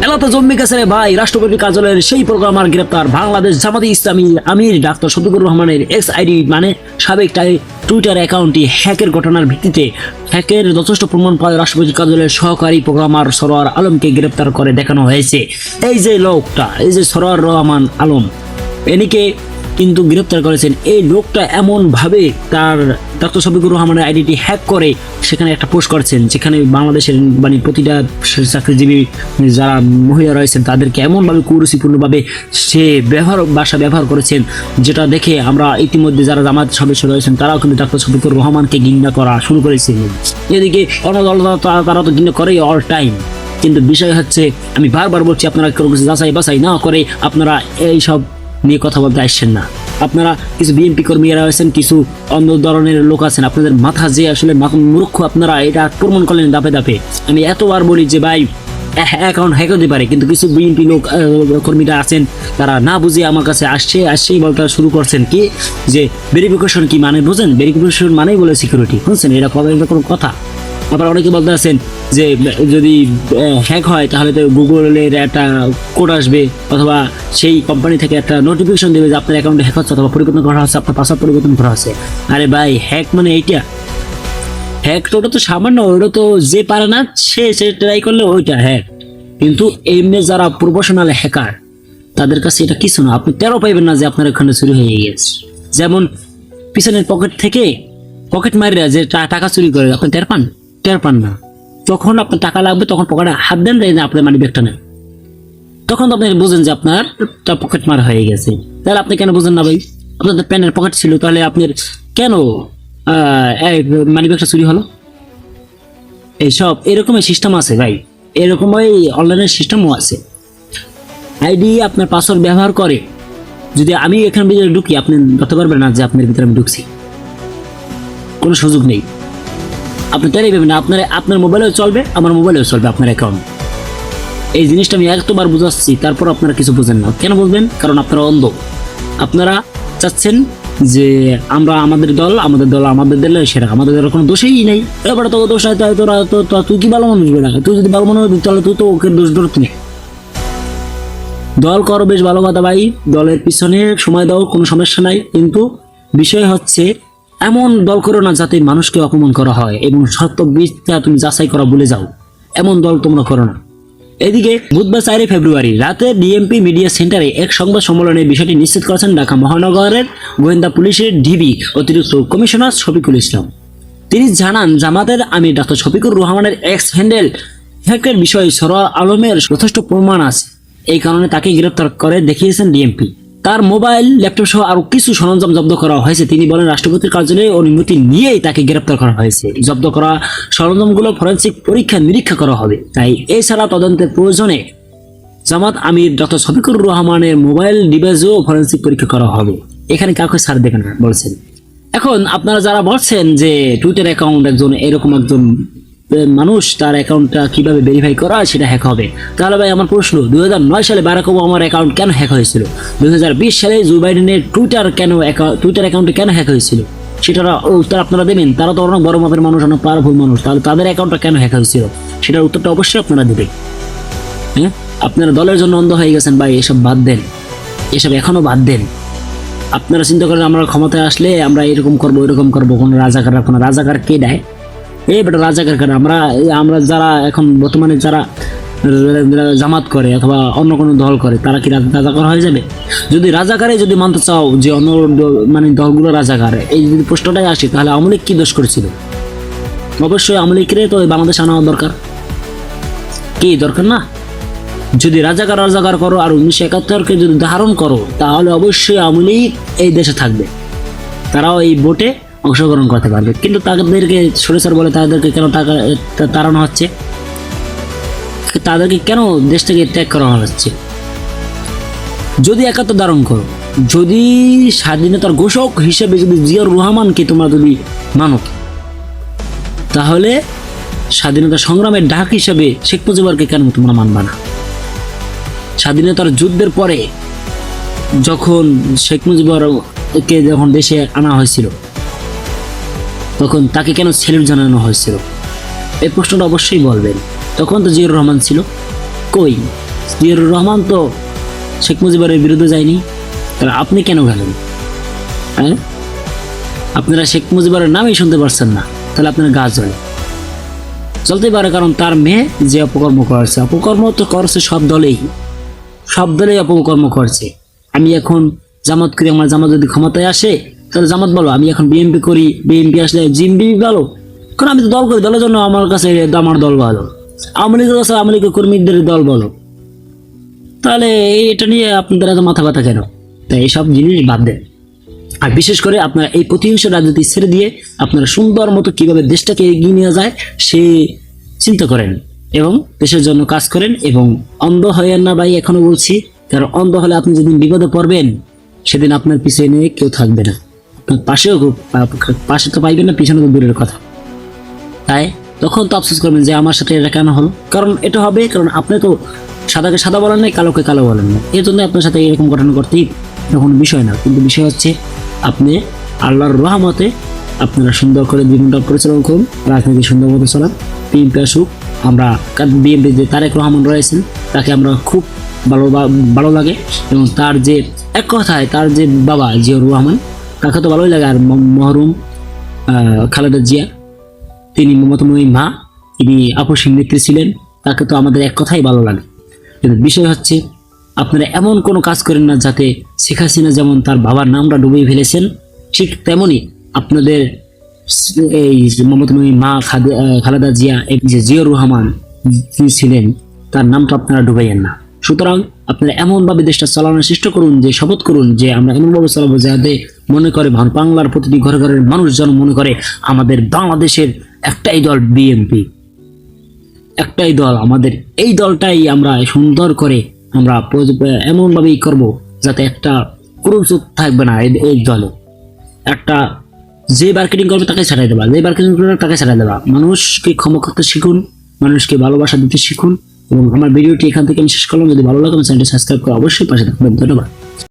এলাকা জম্মি গেছে রে ভাই। রাষ্ট্রপতির কার্যালয়ের সেই প্রোগ্রামার গ্রেপ্তার। বাংলাদেশ জামাতে ইসলামী আমির ডাক্তার শফিকুর রহমানের এক্স আইডি মানে সাবেক টুইটার অ্যাকাউন্টটি হ্যাকের ঘটনার ভিত্তিতে হ্যাকের যথেষ্ট প্রমাণ পায় রাষ্ট্রপতির কার্যালয়ের সহকারী প্রোগ্রামার সরোয়ার আলমকে গ্রেপ্তার করে দেখানো হয়েছে। এই যে লোকটা, এই যে সরোয়ার রহমান আলম, এনিকে কিন্তু গ্রেপ্তার করেছেন। এই লোকটা এমন ভাবে তার ডাক্তার শফিকুর রহমানের আইডিটি হ্যাক করে সেখানে একটা পোস্ট করছেন, যেখানে বাংলাদেশের মানে প্রতিটা চাকরিজীবী যারা মহিলা রয়েছেন তাদেরকে এমনভাবে কুরুচিপূর্ণভাবে সে ভাষা ব্যবহার করেছেন, যেটা দেখে আমরা ইতিমধ্যে যারা জামাত সদস্য রয়েছেন তারাও কিন্তু ডাক্তার শফিকুর রহমানকে ঘৃণা করা শুরু করেছেন। এদিকে অন্য দল তারা তো ঘৃণা করেই অল টাইম। কিন্তু বিষয় হচ্ছে, আমি বারবার বলছি, আপনারা কোনো কিছু যাচাই বাছাই না করে আপনারা এই সব নিয়ে কথা বলতে আসছেন না। আপনারা কিছু বিএনপি কর্মীরা আছেন, কিছু অন্য ধরনের লোক আছেন, আপনাদের মাথা যে আসলে মূর্খ, আপনারা এটা প্রমাণ করলেন দাপে দাপে। আমি এতবার বলি যে ভাই অ্যাকাউন্ট হ্যাক হতে পারে, কিন্তু কিছু বিএনপি লোক কর্মীরা আছেন, তারা না বুঝে আমার কাছে আসছেই বলতে শুরু করছেন কি যে ভেরিফিকেশন কি মানে বোঝেন? ভেরিফিকেশন মানেই বলে সিকিউরিটি, বুঝছেন? এটা কোনো কথা? আবার অনেকে বলতে আছেন যে যদি হ্যাক হয় তাহলে তো গুগলের একটা কোড আসবে, অথবা সেই কোম্পানি থেকে একটা নোটিফিকেশন দেবে যে আপনার অ্যাকাউন্টে হ্যাক হচ্ছে অথবা পরিবর্তন করা হচ্ছে, আপনার পাসওয়ার্ড পরিবর্তন করা হচ্ছে। আরে ভাই, হ্যাক মানে এইটা? হ্যাক তো ওটা তো সামান্য, ওটা তো যে পারে না সে ট্রাই করলে ওইটা হ্যাক। কিন্তু এমনি যারা প্রফেশনাল হ্যাকার তাদের কাছে এটা কিছু না। আপনি টেরও পাইবেন না যে আপনার এখানে চুরি হয়ে গেছে। যেমন পিছনের পকেট থেকে পকেট মারিয়া যে টাকা চুরি করে, আপনি টের পান না। যখন আপনার টাকা লাগবে তখন পকেটে হাত দেন, না আপনার মানি ব্যাগটা নেন, তখন তো আপনি বুঝেন যে আপনার পকেট মার হয়ে গেছে। তাহলে আপনি কেন বুঝেন না ভাই? আপনার প্যানের পকেট ছিল, তাহলে আপনার কেন মানি ব্যাগটা চুরি হলো? এইসব এরকমই সিস্টেম আছে ভাই, এরকমই অনলাইনের সিস্টেমও আছে। আইডি আপনার পাসওয়ার্ড ব্যবহার করে যদি আমি এখানে ভিতরে ঢুকি, আপনি ধরতে পারবেন না যে আপনার ভিতরে আমি ঢুকছি, কোনো সুযোগ নেই। আপনি তাই পাবেন না, আপনার মোবাইলেও চলবে, আমার মোবাইলেও চলবে আপনার অ্যাকাউন্ট। এই জিনিসটা আমি একবার বুঝাচ্ছি, তারপর আপনারা কিছু বোঝেন না। কেন বুঝবেন? কারণ আপনারা অন্ধ। আপনারা চাচ্ছেন যে আমাদের দল আমাদের দলের সেরা, আমাদের দলের কোনো দোষই নেই। এবারে তোকে দোষ হয়, তুই কি ভালো মানুষ বেড়া? তুই যদি ভালো মানুষ হবি তাহলে তুই তো ওকে দোষ ধরতে নেই। দল করো বেশ ভালো কথা ভাই, দলের পিছনে সময় দাও, কোনো সমস্যা নাই। কিন্তু বিষয় হচ্ছে এমন দল করো না যাতে মানুষকে অপমান করা হয় এবং সত্য মিথ্যা তুমি যাচাই করা ভুলে যাও, এমন দল তোমরা করো না। এদিকে বুধবার 4 ফেব্রুয়ারি রাতে ডিএমপি মিডিয়া সেন্টারে এক সংবাদ সম্মেলনে বিষয়টি নিশ্চিত করেছেন ঢাকা মহানগরের গোয়েন্দা পুলিশের ডিবি অতিরিক্ত কমিশনার শফিকুল ইসলাম। তিনি জানান, জামাতের আমির ডাক্তার শফিকুর রহমানের এক্স হ্যান্ডেল হ্যাকের বিষয়ে সরোয়ার আলমের যথেষ্ট প্রমাণ আছে, এই কারণে তাকে গ্রেপ্তার করে দেখিয়েছেন ডিএমপি। তার মোবাইল, ল্যাপটপ সহ আরো কিছু সরঞ্জাম জব্দ করা হয়েছে। তিনি বলেন, রাষ্ট্রপতির কার্যালয়ে অনুমতি নিয়েই তাকে গ্রেপ্তার করা হয়েছে। জব্দ করা সরঞ্জামগুলো ফরেনসিক পরীক্ষা নিরীক্ষা করা হবে। তাই এছাড়া তদন্তের প্রয়োজনে জামাত আমির ডক্টর শফিকুর রহমানের মোবাইল ডিভাইসও ফরেনসিক পরীক্ষা করা হবে। এখানে কাউকে ছাড় দেখেন না বলছেন। এখন আপনারা যারা বলছেন যে টুইটার অ্যাকাউন্ট এরকম একজন মানুষ, তার অ্যাকাউন্টটা কিভাবে ভেরিফাই করা সেটা হ্যাক হবে, তাহলে ভাই আমার প্রশ্ন, 2009 সালে বারাক ওবামার অ্যাকাউন্ট কেন হ্যাক হয়েছিল? 2020 সালে জো বাইডেনের টুইটার অ্যাকাউন্টে কেন হ্যাক হয়েছিল? সেটার উত্তর আপনারা দেবেন। তারা তো অনেক বড় মাপের মানুষ, অনেক পাওয়ারফুল মানুষ, তাহলে তাদের অ্যাকাউন্টটা কেন হ্যাক হয়েছিল সেটার উত্তরটা অবশ্যই আপনারা দেবেন। হ্যাঁ, আপনারা দলের জন্য অন্ধ হয়ে গেছেন ভাই, এসব বাদ দেন, এসব এখনো বাদ দেন। আপনারা চিন্তা করেন আমরা ক্ষমতায় আসলে আমরা এরকম করবো ওইরকম করবো, কোনো রাজাকার কে দেয়? বেটা রাজাকার কেন? আমরা যারা এখন বর্তমানে যারা জামাত করে অথবা অন্য কোনো দল করে, তারা কি রাজাকার হয়ে যাবে? যদি রাজাকারে যদি মানতে চাও যে অন্য দলগুলো রাজাকার, এই যদি প্রশ্নটাই আসে, তাহলে আওয়ামী লীগ কি দোষ করেছিল? অবশ্যই আওয়ামী লীগের তো বাংলাদেশ আনা দরকার, কি দরকার না? যদি রাজাকার করো আর 1971-কে যদি ধারণ করো, তাহলে অবশ্যই আওয়ামী লীগ এই দেশে থাকবে, তারাও এই ভোটে অংশগ্রহণ করতে পারবে। কিন্তু তাদেরকে সরেসার বলে তাদেরকে কেন তাড়ানো হচ্ছে? তাদেরকে কেন দেশ থেকে ত্যাগ করা হচ্ছে? যদি একাত্ম ধারণ করো, যদি স্বাধীনতার ঘোষক হিসেবে যদি জিয়াউর রহমানকে তোমরা যদি মানো, তাহলে স্বাধীনতা সংগ্রামের ডাক হিসেবে শেখ মুজিবুরকে কেন তোমরা মানবা না? স্বাধীনতার যুদ্ধের পরে যখন শেখ মুজিবুরকে যখন দেশে আনা হয়েছিল, তখন তাকে কেন সেলিউট জানানো হয়েছিল? এই প্রশ্নটা অবশ্যই বলবেন। তখন তো জিয়াউর রহমান ছিল কই? জিয়াউর রহমান তো শেখ মুজিবের বিরুদ্ধে যায়নি, তাহলে আপনি কেন গেলেন? হ্যাঁ, আপনারা শেখ মুজিবের নামই শুনতে পারছেন না, তাহলে আপনার গা জ্বলে। চলতেই পারে, কারণ তার মেয়ে যে অপকর্ম করছে, অপকর্ম তো করছে সব দলেই অপকর্ম করছে। আমি এখন জামাত করি, আমার জামাত যদি ক্ষমতায় আসে তাহলে জামাত বলো, আমি এখন বিএনপি করি, বিএনপি আসলে জিএমপি বলো, কারণ আমি তো দল করি, দলের জন্য আমার কাছে আমার দল ভালো। আওয়ামী লীগের কাছে আওয়ামী লীগের কর্মীদের দল বলো, তাহলে এটা নিয়ে আপনাদের এত মাথা ব্যথা কেন? তাই এইসব জিনিস বাদ দেন। আর বিশেষ করে আপনারা এই প্রতিহিংসা রাজনীতি ছেড়ে দিয়ে আপনারা সুন্দর মতো কিভাবে দেশটাকে এগিয়ে নিয়ে যায় সে চিন্তা করেন এবং দেশের জন্য কাজ করেন। এবং অন্ধ হয়েন না ভাই, এখনো বলছি, কারণ অন্ধ হলে আপনি যেদিন বিপদে পড়বেন সেদিন আপনার পিছনে কেউ থাকবে না, আপনার পাশে তো পাইবেন না, পিছনে তো দূরের কথা। তাই তখন তো আফসোস করবেন যে আমার সাথে এটা কেন হলো। কারণ এটা হবে, কারণ আপনি তো সাদাকে সাদা বলেন নাই, কালোকে কালো বলেন না, এর জন্য আপনার সাথে এরকম ঘটনা করতেই কোনো বিষয় না। কিন্তু বিষয় হচ্ছে আপনি আল্লাহর রহমতে আপনারা সুন্দর করে জীবনটা পরিচালনা করুন, রাজনীতি সুন্দর মতো চালান। বিএনপি আসুক, আমরা বিএনপি যে তারেক রহমান রয়েছেন তাকে আমরা খুব ভালো লাগে, এবং তার যে এক কথায় তার যে বাবা জিয়াউর রহমান তাকে তো ভালোই লাগে। আর মরহুম খালেদা জিয়া, তিনি মমতাময়ী মা, তিনি আপসীন নেত্রী ছিলেন, তাকে তো আমাদের এক কথাই ভালো লাগে। কিন্তু বিষয় হচ্ছে আপনারা এমন কোনো কাজ করেন না যাতে শেখ হাসিনা যেমন তার বাবার নামটা ডুবিয়ে ফেলেছেন, ঠিক তেমনি আপনাদের এই মমতাময়ী মা খালেদা জিয়া, এই যে জিয়াউর রহমান তিনি ছিলেন, তার নামটা আপনারা ডুবাইয়েন না। সুতরাং আপনারা এমনভাবে দেশটা চালানোর চেষ্টা করুন, যে শপথ করুন যে আমরা এমনভাবে চালাবো যাতে মনে করে বাংলার প্রতিটি ঘরে ঘরের মানুষ যেন মনে করে আমাদের বাংলাদেশের একটাই দল বিএনপি, একটাই দল, আমাদের এই দলটাই আমরা সুন্দর করে আমরা এমনভাবেই করব যাতে একটা ক্রুচুত থাকবে না এই দলে। একটা যে মার্কেটিং করবে তাকে ছাড়াই দেবা, যে মার্কেটিং করবে তাকে ছাড়াই দেবা। মানুষকে ক্ষমা করতে শিখুন, মানুষকে ভালোবাসা দিতে শিখুন। এবং আমার ভিডিওটি এখান থেকে আমি শেষ করলাম। যদি ভালো লাগে আমার চ্যানেলটি সাবস্ক্রাইব করে অবশ্যই পাশে থাকবেন। ধন্যবাদ।